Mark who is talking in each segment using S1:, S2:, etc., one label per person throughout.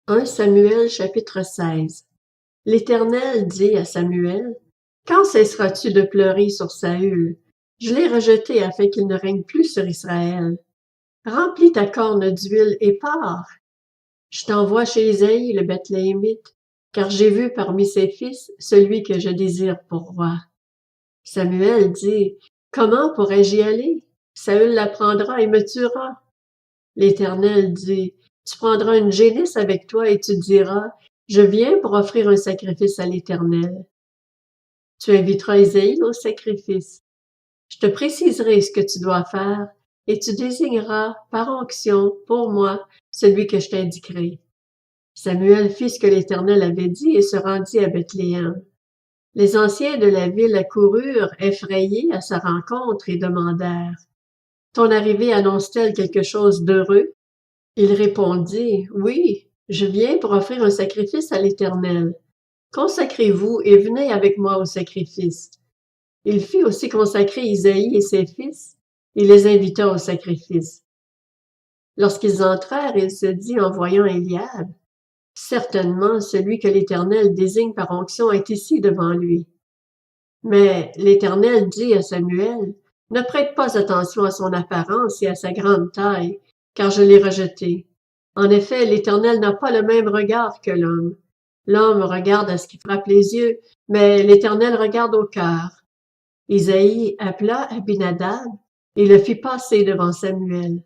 S1: 1 Samuel chapitre 16. L'Éternel dit à Samuel, « Quand cesseras-tu de pleurer sur Saül? Je l'ai rejeté afin qu'il ne règne plus sur Israël. Remplis ta corne d'huile et pars. Je t'envoie chez Isaïe le Bethléemite, car j'ai vu parmi ses fils celui que je désire pour roi. » Samuel dit, « Comment pourrais-je y aller? Saül l'apprendra et me tuera. » L'Éternel dit, « Tu prendras une génisse avec toi et tu diras, « Je viens pour offrir un sacrifice à l'Éternel. » Tu inviteras Isaïe au sacrifice. Je te préciserai ce que tu dois faire et tu désigneras par onction pour moi celui que je t'indiquerai. » Samuel fit ce que l'Éternel avait dit et se rendit à Bethléem. Les anciens de la ville accoururent effrayés à sa rencontre et demandèrent, « Ton arrivée annonce-t-elle quelque chose d'heureux? » Il répondit, « Oui, je viens pour offrir un sacrifice à l'Éternel. Consacrez-vous et venez avec moi au sacrifice. » Il fit aussi consacrer Isaïe et ses fils, et les invita au sacrifice. Lorsqu'ils entrèrent, il se dit en voyant Éliab, « Certainement, celui que l'Éternel désigne par onction est ici devant lui. » Mais l'Éternel dit à Samuel, « Ne prête pas attention à son apparence et à sa grande taille, car je l'ai rejeté. En effet, l'Éternel n'a pas le même regard que l'homme. L'homme regarde à ce qui frappe les yeux, mais l'Éternel regarde au cœur. » Isaïe appela Abinadab et le fit passer devant Samuel.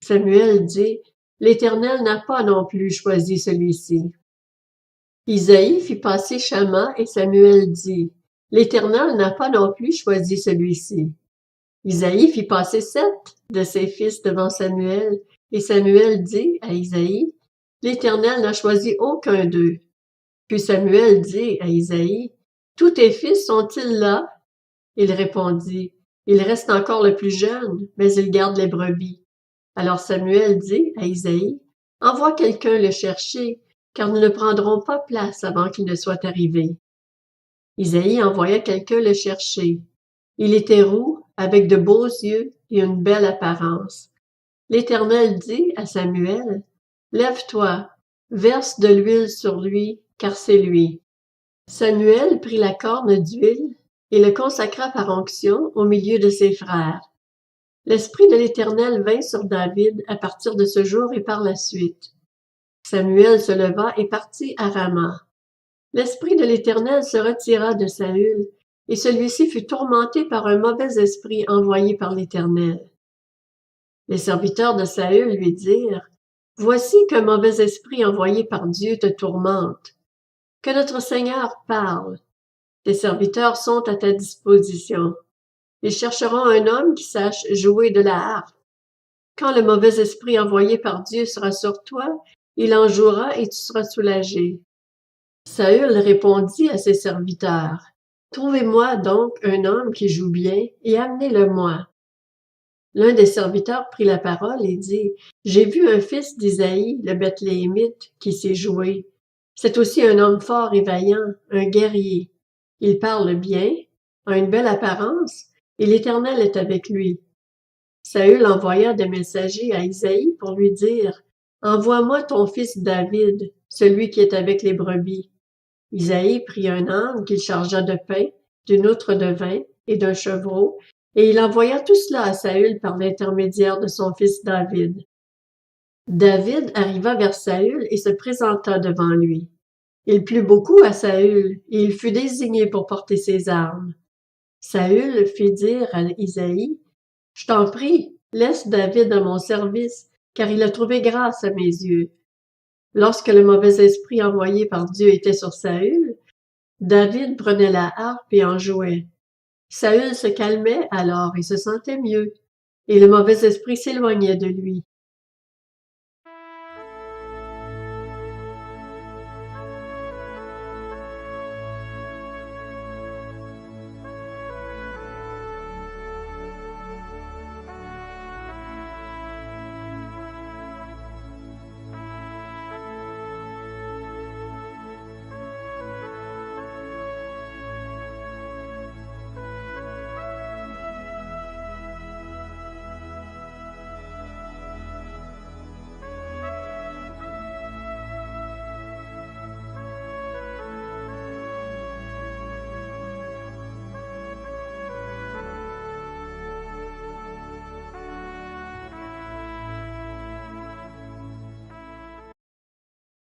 S1: Samuel dit, « L'Éternel n'a pas non plus choisi celui-ci. » Isaïe fit passer Shamma et Samuel dit, « L'Éternel n'a pas non plus choisi celui-ci. » Isaïe fit passer 7 de ses fils devant Samuel, et Samuel dit à Isaïe, « L'Éternel n'a choisi aucun d'eux. » Puis Samuel dit à Isaïe, « Tous tes fils sont-ils là? » Il répondit, « Il reste encore le plus jeune, mais il garde les brebis. » Alors Samuel dit à Isaïe, « Envoie quelqu'un le chercher, car nous ne prendrons pas place avant qu'il ne soit arrivé. » Isaïe envoya quelqu'un le chercher. Il était roux, avec de beaux yeux et une belle apparence. L'Éternel dit à Samuel, « Lève-toi, verse de l'huile sur lui, car c'est lui. » Samuel prit la corne d'huile et le consacra par onction au milieu de ses frères. L'Esprit de l'Éternel vint sur David à partir de ce jour et par la suite. Samuel se leva et partit à Rama. L'Esprit de l'Éternel se retira de Saül, et celui-ci fut tourmenté par un mauvais esprit envoyé par l'Éternel. Les serviteurs de Saül lui dirent, « Voici qu'un mauvais esprit envoyé par Dieu te tourmente. Que notre Seigneur parle. Tes serviteurs sont à ta disposition. Ils chercheront un homme qui sache jouer de la harpe. Quand le mauvais esprit envoyé par Dieu sera sur toi, il en jouera et tu seras soulagé. » Saül répondit à ses serviteurs, « Trouvez-moi donc un homme qui joue bien et amenez-le-moi. » L'un des serviteurs prit la parole et dit, « J'ai vu un fils d'Isaïe, le Bethléemite, qui sait jouer. C'est aussi un homme fort et vaillant, un guerrier. Il parle bien, a une belle apparence, et l'Éternel est avec lui. » Saül envoya des messagers à Isaïe pour lui dire, « Envoie-moi ton fils David, celui qui est avec les brebis. » Isaïe prit un âne qu'il chargea de pain, d'une outre de vin et d'un chevreau, et il envoya tout cela à Saül par l'intermédiaire de son fils David. David arriva vers Saül et se présenta devant lui. Il plut beaucoup à Saül, et il fut désigné pour porter ses armes. Saül fit dire à Isaïe, « Je t'en prie, laisse David à mon service, car il a trouvé grâce à mes yeux. » Lorsque le mauvais esprit envoyé par Dieu était sur Saül, David prenait la harpe et en jouait. Saül se calmait alors et se sentait mieux, et le mauvais esprit s'éloignait de lui.